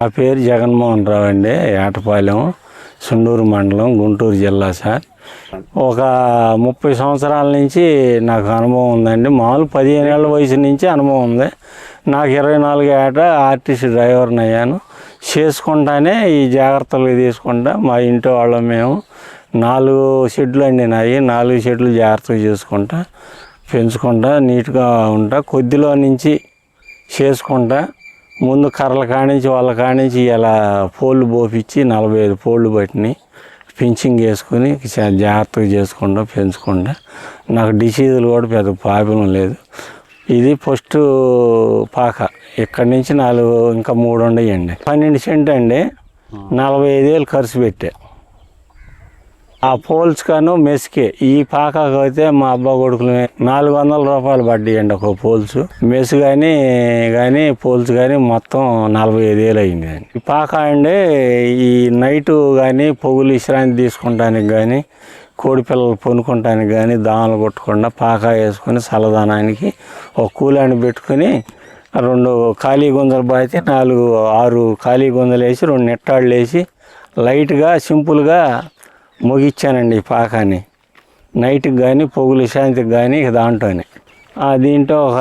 నా పేరు జగన్మోహన్ రావు అండి. ఏటపాలెం, సుండూరు మండలం, గుంటూరు జిల్లా సార్. ఒక 30 సంవత్సరాల నుంచి నాకు అనుభవం ఉందండి. మామూలు 15 ఏళ్ళ వయసు నుంచి అనుభవం ఉంది. నాకు 24 ఏట ఆర్టీసీ డ్రైవర్ని అయ్యాను. చేసుకుంటానే ఈ జాగ్రత్తలు తీసుకుంటా మా ఇంటి వాళ్ళం మేము 4 షెడ్లు అండి నాయి. 4 షెడ్లు జాగ్రత్తగా చేసుకుంటా, పెంచుకుంటా, నీట్గా ఉంటా. కొద్దిలో నుంచి చేసుకుంటా. ముందు కర్రల కానించి వాళ్ళ కానించి ఇలా పోళ్ళు పోపించి 45 పోళ్ళు పట్టినాయి. పించింగ్ వేసుకుని జాగ్రత్తగా చేసుకుంటా, పెంచుకుంటా. నాకు డిసీజులు కూడా పెద్ద ప్రాబ్లం లేదు. ఇది ఫస్ట్ పాక. ఇక్కడి నుంచి 4 ఇంకా 3 ఉండయండి. 12 సెంట్ అండి. 45,000 ఖర్చు పెట్టా. ఆ పోల్స్ కాను మెస్కే. ఈ పాకకు అయితే మా అబ్బా కొడుకులు 400 రూపాయలు పడ్డాయండి ఒక పోల్స్. మెస్ కానీ పోల్స్ కానీ మొత్తం 45,000 అయిందండి. ఈ పాక అండి ఈ నైటు కానీ పొగులు విశ్రాంతి తీసుకుంటానికి కానీ, కోడి పిల్లలు పొనుకుంటానికి కానీ, దామలు కొట్టకుండా పాక వేసుకొని చల్లదనానికి ఒక కూలాన్ని పెట్టుకుని 2 ఖాళీ గుంజలు బాతి 6 ఖాళీ గుంజలు వేసి 2 నెట్టాళ్ళు వేసి లైట్గా సింపుల్గా ముగిచ్చానండి ఈ పాకాన్ని. నైట్కి కానీ పొగులు విశ్రాంతికి కానీ దాంట్లోనే. దీంట్లో ఒక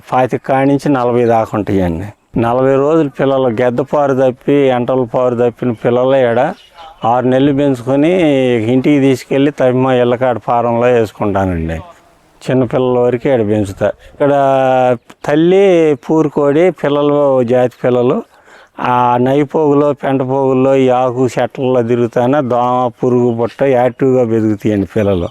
25 కాడి నుంచి 40 దాకా ఉంటాయండి. 40 రోజులు పిల్లలు గెద్దపారు తప్పి ఎంటల పారు తప్పిన పిల్లలు 6 నెలలు పెంచుకొని ఇంటికి తీసుకెళ్ళి తమ్మ ఇళ్ళకాడ ఫారంలో వేసుకుంటానండి. చిన్నపిల్లల వరకు ఇక్కడ పెంచుతా. ఇక్కడ తల్లి పూరుకోడి పిల్లలు జాతి పిల్లలు ఆ నైపోగులో పెంటపోగుల్లో ఈ ఆకు చెట్లలో తిరుగుతానే దోమ పురుగు పుట్ట యాక్టివ్గా పెరుగుతాయండి పిల్లలు.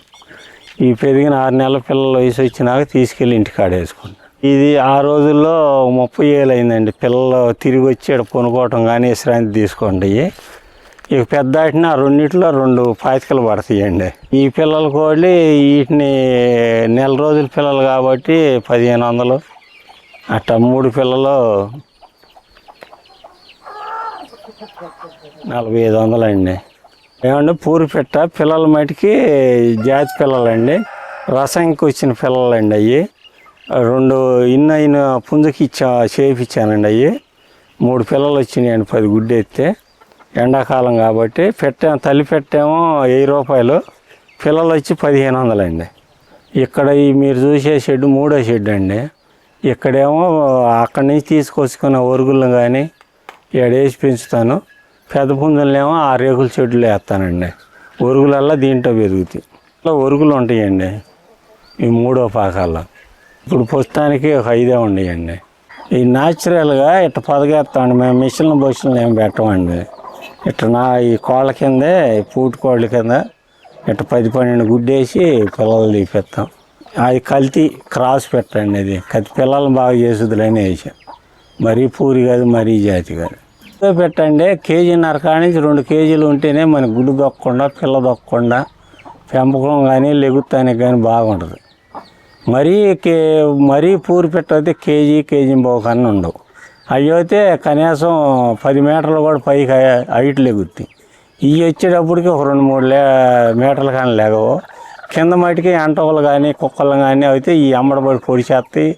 ఈ పెరిగిన 6 నెలల పిల్లల వయసు వచ్చినాక తీసుకెళ్ళి ఇంటికాడ వేసుకుంటాం. ఇది ఆ రోజుల్లో 30,000 అయిందండి. పిల్లలు తిరిగి వచ్చి ఇక్కడ కొనుక్కోవటం కానీ విశ్రాంతి తీసుకుంటాయి. ఇక పెద్ద ఆటిని ఆ రెండింటిలో 2 పాతికలు పడతాయండి. ఈ పిల్లలు కోడి వీటిని నెల రోజుల పిల్లలు కాబట్టి 1500 అట్టా 3 పిల్లలు 4,500 అండి. ఏమంటే పూరి పెట్ట పిల్లల మటుకి జాతి పిల్లలండి. రసంకి వచ్చిన పిల్లలండి. అవి 2 ఇన్న పుంజుకి చేపించానండి. అవి 3 పిల్లలు వచ్చినాయండి. 10 గుడ్డు ఎత్తే ఎండాకాలం కాబట్టి తల్లి పెట్టేమో 1000 రూపాయలు, పిల్లలు వచ్చి 1500 అండి. ఇక్కడ ఈ మీరు చూసే షెడ్ 3వ షెడ్ అండి. ఇక్కడేమో అక్కడి నుంచి తీసుకొచ్చుకున్న ఒరుగులను కానీ వేసి పెంచుతాను. పెద్ద పుంజులనేమో ఆ రేకుల చెట్లు వేస్తానండి. ఒరుగులల్లా దీంట్లో పెరుగుతాయి. ఒరుగులు ఉంటాయండి ఈ 3వ పాకాల్లో. ఇప్పుడు ప్రస్తుతానికి ఒక 5 ఉండేయండి. ఈ న్యాచురల్గా ఇట్లా పొదగేస్తామండి. మేము మిషన్లు ఏమి పెట్టమండి. ఇట్లా ఈ కోళ్ళ కిందే పూటి కోళ్ళ కింద ఇట్లా 10-12 గుడ్డేసి పిల్లలు తీపిస్తాం. అది కల్తీ క్రాస్ పెట్టండి. అది కత్తి పిల్లలను బాగా చేసుదులని వేసాం. మరీ పూరి కాదు, మరీ జాతి కాదు. పెట్టండి 1.5 కేజీ కాడి నుంచి 2 కేజీలు ఉంటేనే మన గుడ్డు దొక్కకుండా పిల్ల దొక్కకుండా పెంపకం కానీ లెగుతానికి కానీ బాగుంటుంది. మరీ పూరి పెట్టయితే కేజీ బాకన్నా ఉండవు. అవి అయితే కనీసం 10 మీటర్లు కూడా పైకి హైట్ లెగుతాయి. ఇవి వచ్చేటప్పటికి ఒక 2-3 మీటర్ల కానీ లేగవు. కింద మటుకి అంటవలు కానీ కుక్కలు కానీ అయితే ఈ అమ్మడబడి పొడి చేస్తాయి.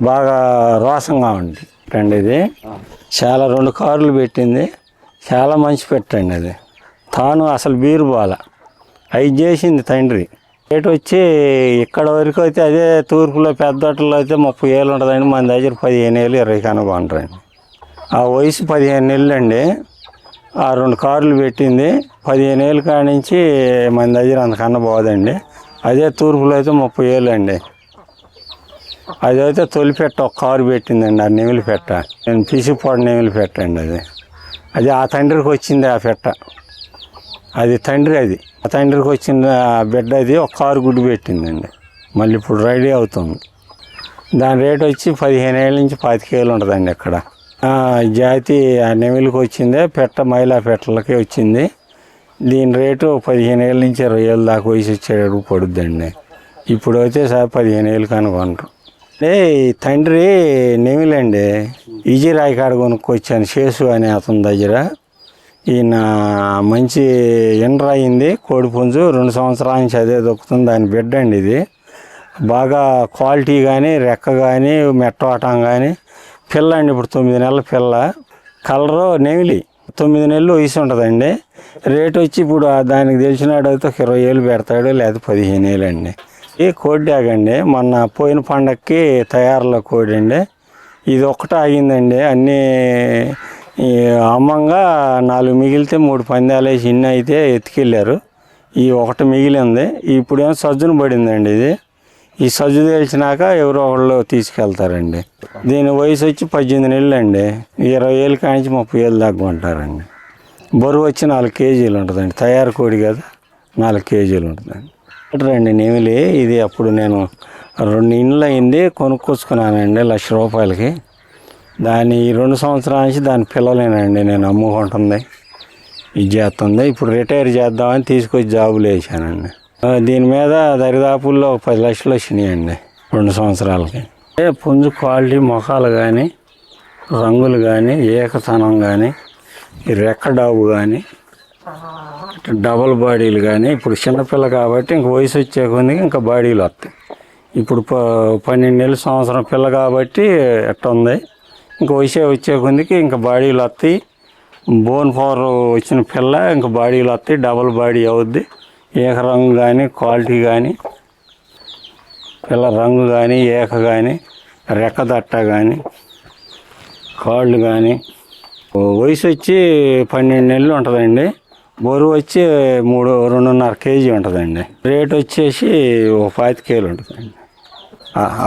బాగా రోసంగా ఉంది అండి. ఇది చాలా 2 కార్లు పెట్టింది. చాలా మంచి పెట్టండి. అది తాను అసలు బీరుబాల అవి చేసింది తండ్రి. రేటు వచ్చి ఇక్కడ వరకు అయితే అదే తూర్పులో పెద్దట్లో అయితే 30,000 ఉంటుందండి. మన దగ్గర 15,000 20 కనుగొంటారండి. ఆ వయసు 15 నెలలు అండి. ఆ 2 కార్లు పెట్టింది. 15,000 కాడి నుంచి మన దగ్గర అంతకన్నా పోదండి. అదే తూర్పులో అయితే 30,000 అండి. అదైతే తొలిపెట్ట ఒక కారు పెట్టిందండి. ఆ నెమిలి పెట్ట నేను పిసిపోడు నెమిలి పెట్టండి. అది ఆ తండ్రికి వచ్చింది. ఆ పెట్ట అది తండ్రి. అది ఆ తండ్రికి వచ్చిన బిడ్డ. అది ఒక కారు గుడ్డు పెట్టిందండి. మళ్ళీ ఇప్పుడు రెడీ అవుతుంది. దాని రేటు వచ్చి 15,000 నుంచి 25,000 ఉంటుందండి. ఇక్కడ జాతి ఆ నెమిలికి వచ్చిందే పెట్ట మహిళా పెట్టలకి వచ్చింది. దీని రేటు 15,000 నుంచి 20,000 దాకా వయసు వచ్చేటప్పుడు పడుద్దండి. ఇప్పుడు అయితే సార్ 15,000 కనుక్కుంటాం. తండ్రి నెమిలండి. విజయరాయి కాడ కొనుక్కొచ్చాను శేషు అనే అతని దగ్గర. ఈయన మంచి ఎండ్ర అయింది. కోడిపుంజు 2 సంవత్సరాల నుంచి అదే దొక్కుతుంది. దాని బిడ్డ అండి. ఇది బాగా క్వాలిటీ కానీ రెక్క కానీ మెట్టవటం కానీ పిల్ల అండి, ఇప్పుడు 9 నెలల పిల్ల. కలరు నెమిలి, 9 నెలలు వయసు ఉంటుందండి. రేటు వచ్చి ఇప్పుడు దానికి తెలిసినాడు అయితే 20,000 పెడతాడు, లేదా 15,000 అండి. ఈ కోడి డాగ్ అండి, మొన్న పోయిన పండగకి తయారులో కోడి అండి. ఇది ఒక్కటే ఆగిందండి. అన్నీ అమ్మంగా 4 మిగిలితే 3 పందాలు వేసి ఇన్ని అయితే ఎత్తుకెళ్ళారు. ఈ ఒకటి మిగిలింది. ఇప్పుడేమో సజ్జును పడిందండి. ఈ సజ్జు తెలిసినాక ఎవరో ఒకళ్ళు తీసుకెళ్తారండి. దీని వయసు వచ్చి 18 నెలలు అండి. 20,000 కానించి 30,000 దాకా ఉంటారండి. బరువు వచ్చి 4 కేజీలు ఉంటుందండి. తయారు కోడి కదా, 4 కేజీలు ఉంటుందండి. రండి నెమిలి. ఇది అప్పుడు నేను 2 ఇండ్లు అయింది, కొనుక్కొచ్చుకున్నానండి 1,00,000 రూపాయలకి. దాని 2 సంవత్సరాల నుంచి దాని పిల్లలేనండి నేను అమ్ముకుంటుంది, ఇది చేస్తుంది. ఇప్పుడు రిటైర్ చేద్దామని తీసుకొచ్చి జాబులు వేసానండి. దీని మీద దరిదాపుల్లో 10 లక్షలు వచ్చినాయండి 2 సంవత్సరాలకి. పుంజు క్వాలిటీ, మొఖాలు కానీ, రంగులు కానీ, ఏకతనం కానీ, ఈ రెక్క డాబు కానీ, డబల్ బాడీలు కానీ. ఇప్పుడు చిన్నపిల్ల కాబట్టి ఇంక వయసు వచ్చే కొద్దిగా ఇంకా బాడీలు వస్తాయి. ఇప్పుడు 12 నెలలు సంవత్సరం పిల్ల కాబట్టి ఎట్లా ఉంది, ఇంక వయసు వచ్చే కొద్దికి ఇంకా బాడీలు వస్తాయి. బోన్ పవర్ వచ్చిన పిల్ల ఇంకా బాడీలు వస్తాయి, డబల్ బాడీ అవుద్ది. ఏక రంగు కానీ, క్వాలిటీ కానీ, పిల్ల రంగు కానీ, ఏక కానీ, రెక్క దట్ట కానీ, కాళ్ళు కానీ. వయసు వచ్చి 12 నెలలు ఉంటుందండి. బరువు వచ్చి 2.5 కేజీ ఉంటుందండి. రేట్ వచ్చేసి 25,000 ఉంటుందండి.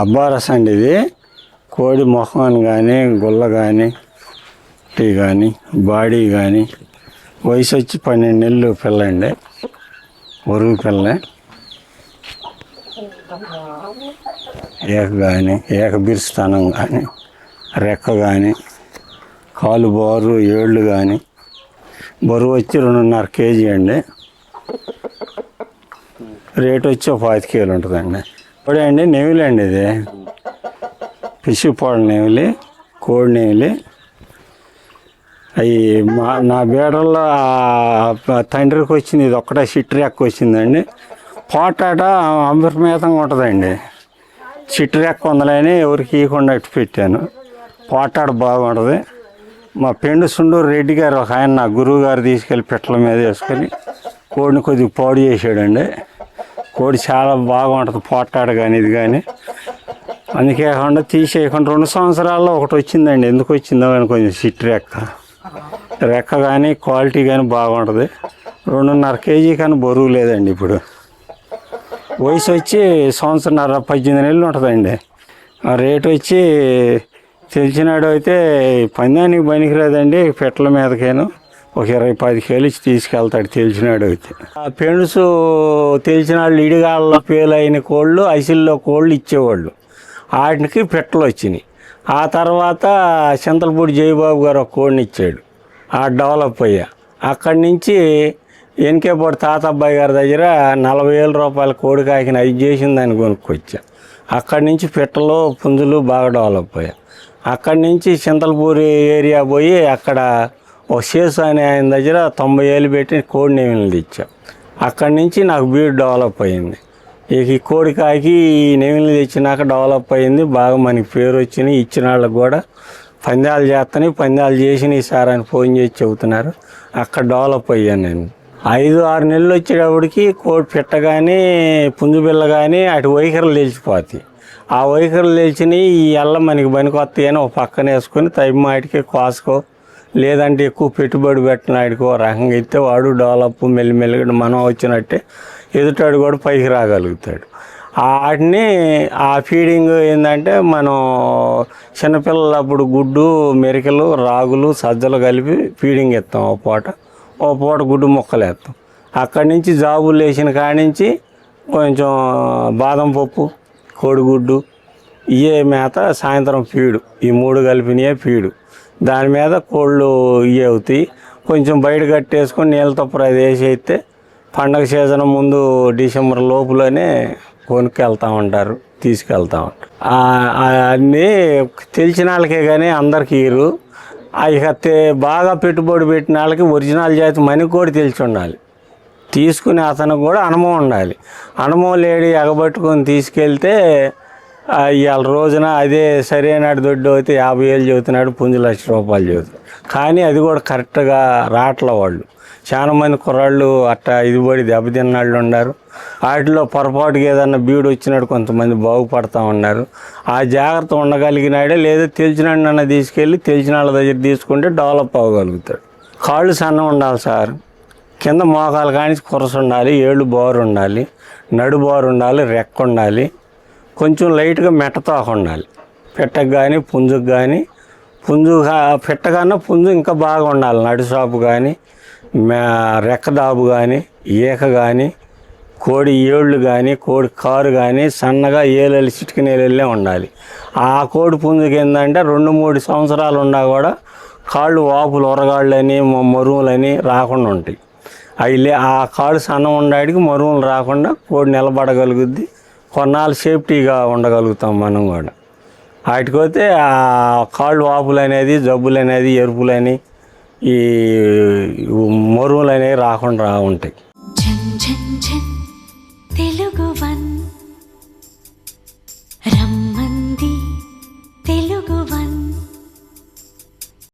అబ్బారస్ అండి ఇది. కోడి మొహం కానీ, గుల్ల కానీ, టీ కానీ, బాడీ కానీ. వయసు వచ్చి 12 నెలలు పిల్ల అండి, బరువు పిల్ల. ఏక కానీ, ఏక బిరుస్తానం కానీ, రెక్క కానీ, కాలు బారు, ఏళ్ళు కానీ. బరువు వచ్చి 2.5 కేజీ అండి. రేటు వచ్చి 25,000 ఉంటుందండి. కోడి అండి, నెమిలి అండి. ఇది పిసిపాడు నెమిలి, కోడి నెమిలి. అవి నా బేడల్లో తండ్రికి వచ్చింది. ఇది ఒక్కటే చిట్రెక్క వచ్చిందండి. పోటాట అమృతమేతంగా ఉంటుందండి. చిట్రెక్క ఉందని ఎవరికి ఇవ్వకుండా ఇటు పెట్టాను. పోటాట బాగుంటుంది. మా పెండు సుండూరు రెడ్డి గారు ఒక ఆయన నా గురువు గారు తీసుకెళ్ళి పిట్టల మీద వేసుకొని కోడిని కొద్దిగా పాడు చేసాడండి. కోడి చాలా బాగుంటుంది, పోటాట కానీ ఇది కానీ. అందుకే కాకుండా తీసేయకుండా 2 సంవత్సరాల్లో ఒకటి వచ్చిందండి. ఎందుకు వచ్చిందో కానీ కొంచెం చిట్రెక్క. రెక్క కానీ, క్వాలిటీ కానీ బాగుంటుంది. 2.5 కేజీ కానీ బరువు లేదండి. ఇప్పుడు వయసు వచ్చి 1.5 సంవత్సరం 18 నెలలు ఉంటుందండి. ఆ రేటు వచ్చి తెలిసినాడు అయితే పందానికి పనికిరాదండి. పెట్టల మీదకేను ఒక 20-10 ఇచ్చి తీసుకెళ్తాడు తెలిసినాడు అయితే. ఆ పెండ్సు తెలిసిన వాళ్ళు ఇడిగాళ్ళలో పేలు అయిన కోళ్ళు, ఐసిల్లో కోళ్ళు ఇచ్చేవాళ్ళు. వాటికి పెట్టలు వచ్చినాయి. ఆ తర్వాత చింతలపూడి జయబాబు గారు ఒక కోడిని ఇచ్చాడు. ఆ డెవలప్ అయ్యా. అక్కడి నుంచి ఎన్కేపాడు తాతబ్బాయి గారి దగ్గర 40,000 రూపాయల కోడి కాకిని అది చేసిన దాన్ని కొనుక్కొచ్చా. అక్కడి నుంచి పిట్టలు, పుంజులు బాగా డెవలప్ అయ్యా. అక్కడి నుంచి చింతలపూరి ఏరియా పోయి అక్కడ ఒక శేషు అనే ఆయన దగ్గర 90,000 పెట్టి కోడి నెమిలిని తెచ్చా. అక్కడి నుంచి నాకు బీడ్ డెవలప్ అయ్యింది. ఇక ఈ కోడికాయకి ఈ నెమిలిని తెచ్చినాక డెవలప్ అయ్యింది. బాగా మనకి పేరు వచ్చినాయి. ఇచ్చిన వాళ్ళకి కూడా పందాలు చేస్తున్నాయి, పందాలు చేసినాయి సార్ అని ఫోన్ చేసి చెబుతున్నారు. అక్కడ డెవలప్ అయ్యాను నేను. 5-6 నెలలు వచ్చేటప్పటికి కోడి పిట్ట కానీ, పుంజు పిల్ల కానీ అటు వైఖరులు తెలిసిపోతాయి. ఆ వైఖరులు తెలిసినవి ఈ ఎల్ల మనకి పనికొస్తాయి అని ఒక పక్కన వేసుకొని తైమాటికి కోసుకో, లేదంటే ఎక్కువ పెట్టుబడి పెట్టిన ఆడికి ఓ రకంగా ఇస్తే వాడు డెవలప్ మెల్లిమెల్లిగా మనం వచ్చినట్టే ఎదుటాడు కూడా పైకి రాగలుగుతాడు. వాటిని ఆ ఫీడింగ్ ఏంటంటే మనం చిన్నపిల్లలు అప్పుడు గుడ్డు, మెరికలు, రాగులు, సజ్జలు కలిపి ఫీడింగ్ ఇస్తాం. ఓ పూట గుడ్డు ముక్కలు వేస్తాం. అక్కడి నుంచి జాబులు వేసిన కాడి నుంచి కొంచెం బాదం పప్పు, కోడిగుడ్డు, ఇవే మేత, సాయంత్రం ఫీడు. ఈ 3 కలిపినయే ఫీడు. దాని మీద కోళ్ళు ఇవి అవుతాయి. కొంచెం బయట కట్టేసుకొని నీళ్ళతో అది వేసి అయితే పండగ సీజన్ ముందు డిసెంబర్ లోపులోనే కొనుక్కెళ్తూ ఉంటారు, తీసుకెళ్తూ ఉంటారు. అన్నీ తెలిసిన వాళ్ళకే కానీ అందరికి ఇరు. ఇక బాగా పెట్టుబడి పెట్టిన వాళ్ళకి ఒరిజినల్ జాతి మనకి కూడా తెలిసి ఉండాలి. తీసుకునే అతనికి కూడా అనుభవం ఉండాలి. అనుభవం లేడి ఎగబట్టుకొని తీసుకెళ్తే ఇవాళ రోజున అదే సరైనడు దొడ్డు అయితే 50,000 చెబుతున్నాడు, పుంజు ₹1,00,000 చెబుతున్నాడు. కానీ అది కూడా కరెక్ట్గా రావట్లే వాళ్ళు. చాలా మంది కుర్రాళ్ళు అట్టా ఇది పడి దెబ్బతిన్నాళ్ళు ఉన్నారు. వాటిలో పొరపాటుగా ఏదన్నా బీడు వచ్చినాడు కొంతమంది బాగుపడతా ఉన్నారు. ఆ జాగ్రత్త ఉండగలిగినాడే, లేదా తెలిసినాడన్నా తీసుకెళ్ళి తెలిసిన వాళ్ళ దగ్గర తీసుకుంటే డెవలప్ అవ్వగలుగుతాడు. కాళ్ళు సన్నం ఉండాలి సార్. కింద మోకాలు కానీ కురస ఉండాలి, ఏళ్ళు బోరు ఉండాలి, నడు బోరు ఉండాలి, రెక్క ఉండాలి, కొంచెం లైట్గా మెట్టతోక ఉండాలి. పిట్టకు కానీ పుంజుకు కానీ, పిట్ట కన్నా పుంజు ఇంకా బాగా ఉండాలి. నడు సాపు కానీ, రెక్క దాబు కానీ, ఈక కానీ, కోడి ఏళ్ళు కానీ, కోడి కారు కానీ సన్నగా ఏలెళ్ళి చిటికి నేలెళ్ళే ఉండాలి. ఆ కోడి పుంజుకి ఏంటంటే 2-3 సంవత్సరాలు ఉన్నా కూడా కాళ్ళు వాపులు ఉరగాళ్ళని మరువులని రాకుండా ఉంటాయి. ఆ కాళ్ళు సన్నం ఉండడానికి మరువులు రాకుండా కోడి నిలబడగలుగుద్ది. కొన్నాళ్ళు సేఫ్టీగా ఉండగలుగుతాం మనం కూడా. వాటికైతే ఆ కాళ్ళు వాపులు అనేది, జబ్బులు అనేది, ఎరుపులని, ఈ మరువులు అనేవి రాకుండా ఉంటాయి. తెలుగు వన్